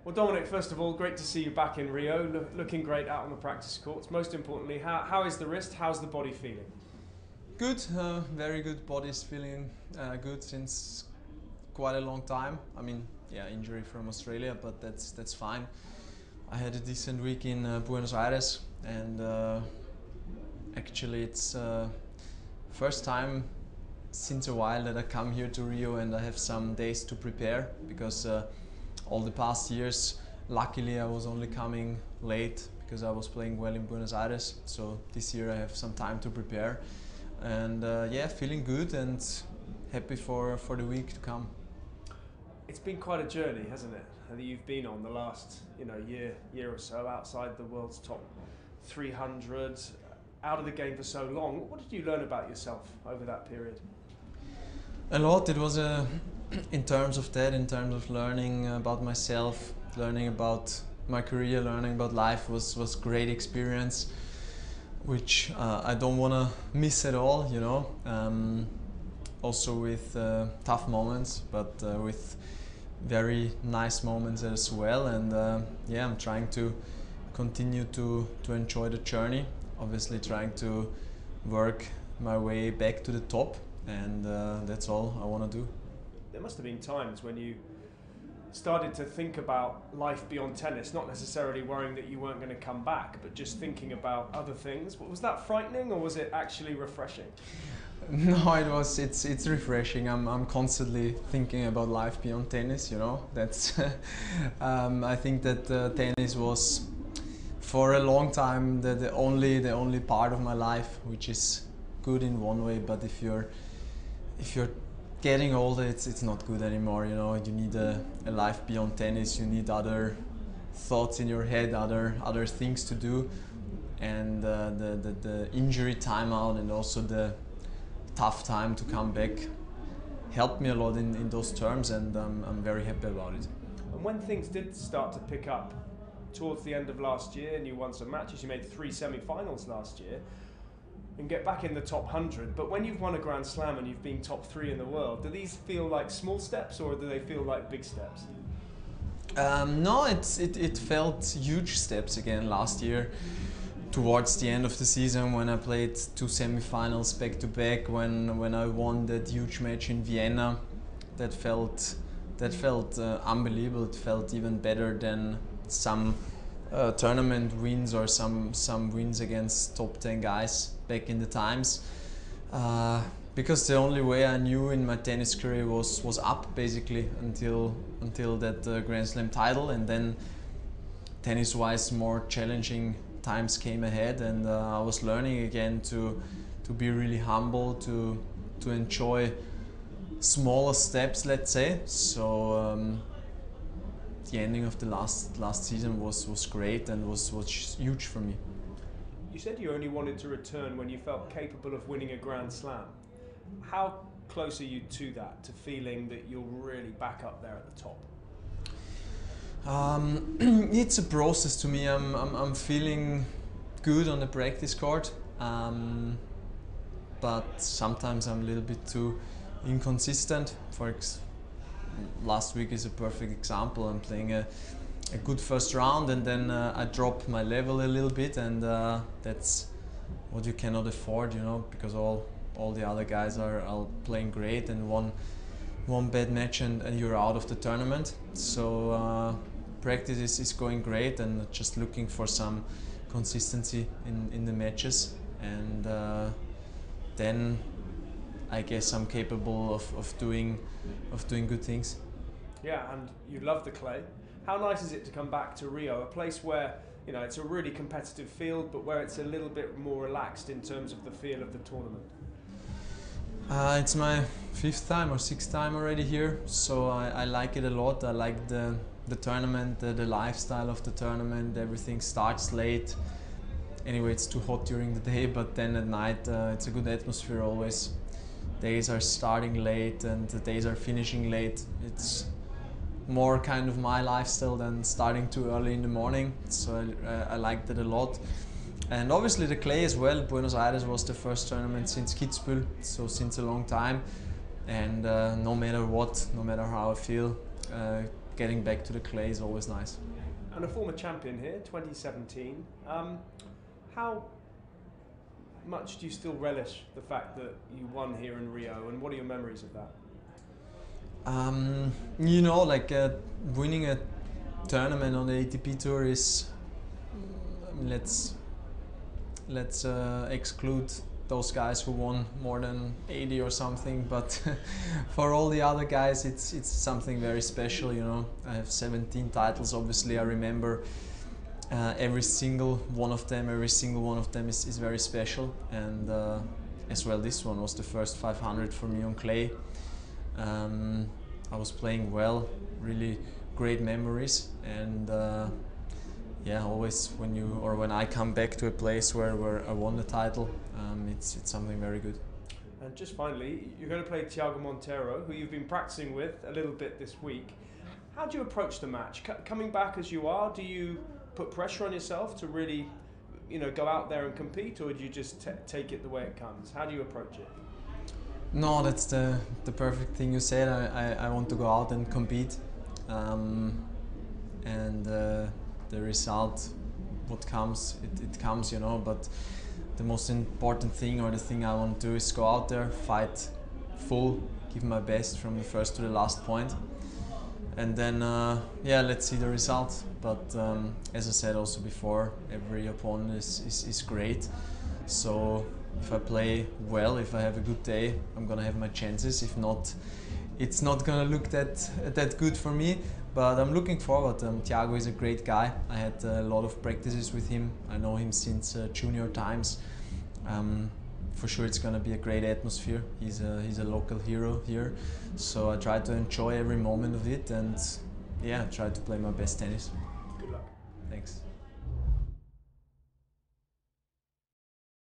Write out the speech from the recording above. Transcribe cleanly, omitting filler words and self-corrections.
Well, Dominic, first of all, great to see you back in Rio, looking great out on the practice courts. Most importantly, how is the wrist? How's the body feeling? Good, very good. Body's feeling good since quite a long time. I mean, yeah, injury from Australia, but that's fine. I had a decent week in Buenos Aires, and actually it's first time since a while that I come here to Rio and I have some days to prepare, because all the past years, luckily I was only coming late because I was playing well in Buenos Aires. So this year I have some time to prepare, and yeah, feeling good and happy for the week to come. It's been quite a journey, hasn't it, that you've been on the last year or so, outside the world's top 300, out of the game for so long. What did you learn about yourself over that period? A lot. It was in terms of learning about myself, learning about my career, learning about life was great experience, which I don't want to miss at all, you know. Also with tough moments, but with very nice moments as well. And yeah, I'm trying to continue to enjoy the journey. Obviously trying to work my way back to the top, and that's all I want to do. There must have been times when you started to think about life beyond tennis, not necessarily worrying that you weren't going to come back, but just thinking about other things. Was that frightening, or was it actually refreshing? No, it's refreshing. I'm constantly thinking about life beyond tennis, you know. That's I think that tennis was for a long time the only part of my life which is good in one way, but if you're getting older, it's not good anymore, you know. You need a life beyond tennis. You need other thoughts in your head, other things to do, and the injury timeout and also the tough time to come back helped me a lot in those terms, and I'm very happy about it. And when things did start to pick up towards the end of last year, and you won some matches, you made 3 semi-finals last year, and get back in the top 100. But when you've won a Grand Slam and you've been top 3 in the world, do these feel like small steps, or do they feel like big steps? No, it felt huge steps again last year. Towards the end of the season, when I played 2 semi-finals back to back, when I won that huge match in Vienna, that felt unbelievable. It felt even better than some tournament wins or some wins against top 10 guys back in the times. Because the only way I knew in my tennis career was up, basically, until that Grand Slam title, and then tennis-wise more challenging times came ahead, and I was learning again to be really humble, to enjoy smaller steps, let's say. So the ending of the last season was great and was huge for me. You said you only wanted to return when you felt capable of winning a Grand Slam. How close are you to that, to feeling that you're really back up there at the top? It's a process to me. I'm feeling good on the practice court, but sometimes I'm a little bit too inconsistent. Last week is a perfect example. I'm playing a good first round, and then I drop my level a little bit, and that's what you cannot afford, you know, because all the other guys are playing great, and one bad match and you're out of the tournament. So practice is going great, and just looking for some consistency in the matches, and then I guess I'm capable of doing good things. Yeah, and you love the clay. How nice is it to come back to Rio, a place where, you know, it's a really competitive field, but where it's a little bit more relaxed in terms of the feel of the tournament? It's my 5th time or 6th time already here, so I like it a lot. I like the tournament, the lifestyle of the tournament. Everything starts late. Anyway, it's too hot during the day, but then at night it's a good atmosphere always. Days are starting late and the days are finishing late. It's more kind of my lifestyle than starting too early in the morning, so I like that a lot. And obviously the clay as well. Buenos Aires was the first tournament since Kitzbühel, so since a long time. And no matter what, no matter how I feel, getting back to the clay is always nice. And a former champion here, 2017. How much do you still relish the fact that you won here in Rio, and what are your memories of that? You know, like winning a tournament on the ATP tour is, let's exclude those guys who won more than 80 or something, but for all the other guys it's something very special, you know. I have 17 titles, obviously. I remember every single one of them is very special, and as well this one was the first 500 for me on clay. I was playing well, really great memories, and yeah, always when I come back to a place where I won the title, it's something very good. And just finally, you're going to play Thiago Monteiro, who you've been practicing with a little bit this week. How do you approach the match? Coming back as you are, do you put pressure on yourself to really, you know, go out there and compete, or do you just take it the way it comes? How do you approach it? No, that's the perfect thing you said. I want to go out and compete, and the result, what comes, it comes, you know. But the most important thing, or the thing I want to do, is go out there, fight full, give my best from the first to the last point, and then yeah, let's see the result. But as I said also before, every opponent is great, so if I play well, if I have a good day, I'm gonna have my chances. If not, it's not gonna look that good for me. But I'm looking forward. Thiago is a great guy. I had a lot of practices with him. I know him since junior times. For sure, it's gonna be a great atmosphere. He's a local hero here, so I try to enjoy every moment of it, and yeah, try to play my best tennis. Good luck. Thanks.